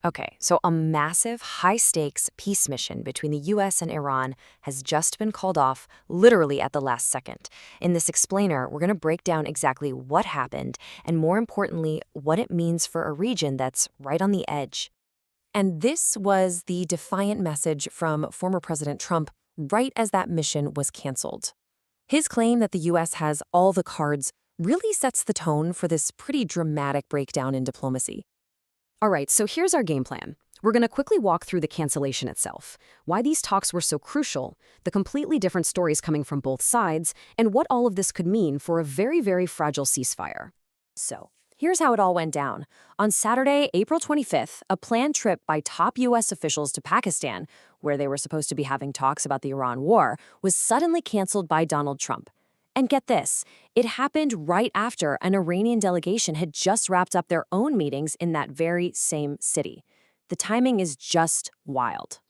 Okay, so a massive, high-stakes peace mission between the US and Iran has just been called off literally at the last second. In this explainer, we're going to break down exactly what happened and, more importantly, what it means for a region that's right on the edge. And this was the defiant message from former President Trump right as that mission was canceled. His claim that the US has all the cards really sets the tone for this pretty dramatic breakdown in diplomacy. All right, so here's our game plan. We're going to quickly walk through the cancellation itself, why these talks were so crucial, the completely different stories coming from both sides, and what all of this could mean for a very, very fragile ceasefire. So, here's how it all went down. On Saturday, April 25th, a planned trip by top U.S. officials to Pakistan, where they were supposed to be having talks about the Iran war, was suddenly canceled by Donald Trump. And get this, it happened right after an Iranian delegation had just wrapped up their own meetings in that very same city. The timing is just wild.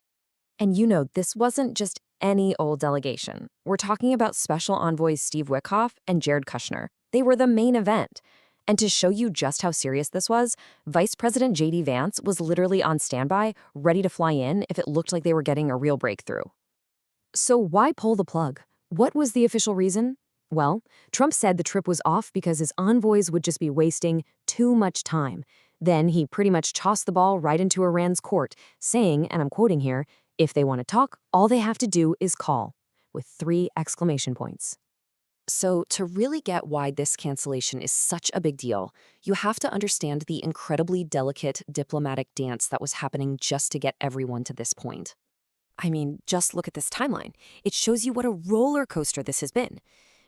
And this wasn't just any old delegation. We're talking about Special Envoys Steve Witkoff and Jared Kushner. They were the main event. And to show you just how serious this was, Vice President J.D. Vance was literally on standby, ready to fly in if it looked like they were getting a real breakthrough. So why pull the plug? What was the official reason? Well, Trump said the trip was off because his envoys would just be wasting too much time. Then he pretty much tossed the ball right into Iran's court, saying, and I'm quoting here, if they want to talk, all they have to do is call, with 3 exclamation points. So to really get why this cancellation is such a big deal, you have to understand the incredibly delicate diplomatic dance that was happening just to get everyone to this point. I mean, just look at this timeline. It shows you what a roller coaster this has been.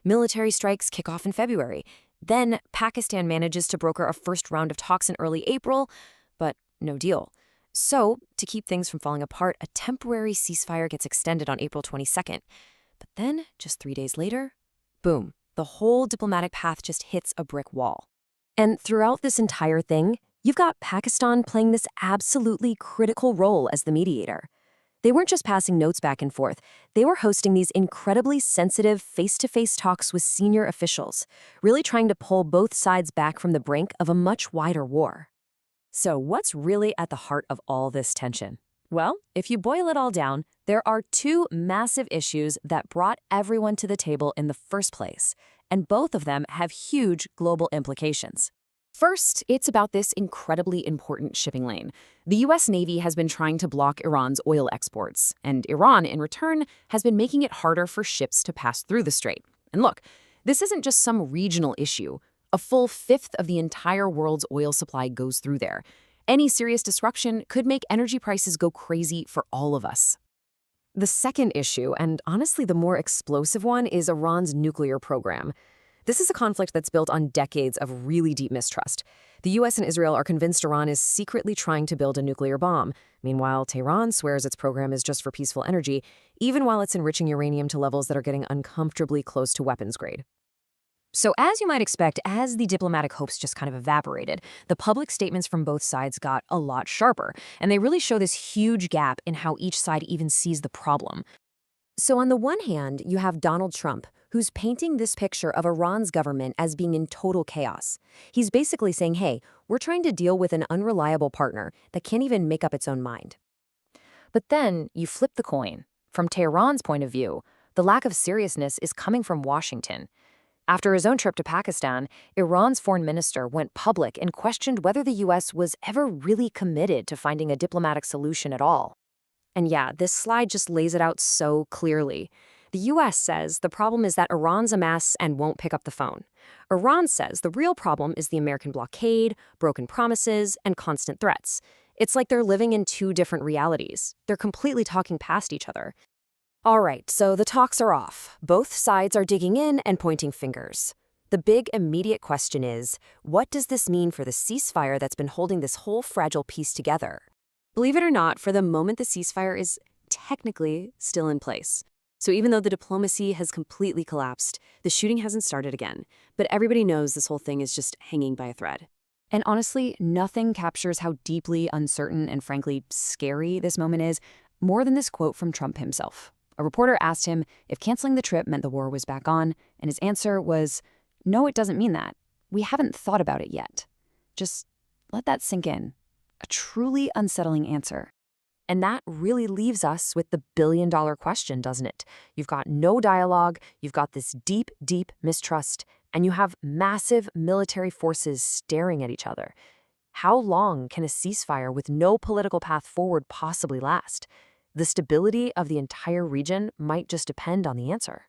Military strikes kick off in February. Then Pakistan manages to broker a first round of talks in early April, but no deal. So, to keep things from falling apart, a temporary ceasefire gets extended on April 22nd. But then, just 3 days later, boom, the whole diplomatic path just hits a brick wall. And throughout this entire thing, you've got Pakistan playing this absolutely critical role as the mediator. They weren't just passing notes back and forth. They were hosting these incredibly sensitive face-to-face talks with senior officials, really trying to pull both sides back from the brink of a much wider war. So what's really at the heart of all this tension? Well, if you boil it all down, there are 2 massive issues that brought everyone to the table in the first place, and both of them have huge global implications. First, it's about this incredibly important shipping lane. The U.S. Navy has been trying to block Iran's oil exports, and Iran, in return, has been making it harder for ships to pass through the strait. And look, this isn't just some regional issue. A full 1/5 of the entire world's oil supply goes through there. Any serious disruption could make energy prices go crazy for all of us. The second issue, and honestly the more explosive one, is Iran's nuclear program. This is a conflict that's built on decades of really deep mistrust. The US and Israel are convinced Iran is secretly trying to build a nuclear bomb. Meanwhile, Tehran swears its program is just for peaceful energy, even while it's enriching uranium to levels that are getting uncomfortably close to weapons grade. So as you might expect, as the diplomatic hopes just kind of evaporated, the public statements from both sides got a lot sharper, and they really show this huge gap in how each side even sees the problem. So on the one hand, you have Donald Trump, who's painting this picture of Iran's government as being in total chaos. He's basically saying, hey, we're trying to deal with an unreliable partner that can't even make up its own mind. But then you flip the coin. From Tehran's point of view, the lack of seriousness is coming from Washington. After his own trip to Pakistan, Iran's foreign minister went public and questioned whether the U.S. was ever really committed to finding a diplomatic solution at all. And yeah, this slide just lays it out so clearly. The U.S. says the problem is that Iran's a mess and won't pick up the phone. Iran says the real problem is the American blockade, broken promises, and constant threats. It's like they're living in 2 different realities. They're completely talking past each other. All right, so the talks are off. Both sides are digging in and pointing fingers. The big immediate question is, what does this mean for the ceasefire that's been holding this whole fragile piece together? Believe it or not, for the moment the ceasefire is technically still in place. So even though the diplomacy has completely collapsed, the shooting hasn't started again, but everybody knows this whole thing is just hanging by a thread. And honestly, nothing captures how deeply uncertain and frankly scary this moment is more than this quote from Trump himself. A reporter asked him if canceling the trip meant the war was back on, and his answer was, no, it doesn't mean that. We haven't thought about it yet. Just let that sink in. A truly unsettling answer. And that really leaves us with the billion-dollar question, doesn't it? You've got no dialogue, you've got this deep, deep mistrust, and you have massive military forces staring at each other. How long can a ceasefire with no political path forward possibly last? The stability of the entire region might just depend on the answer.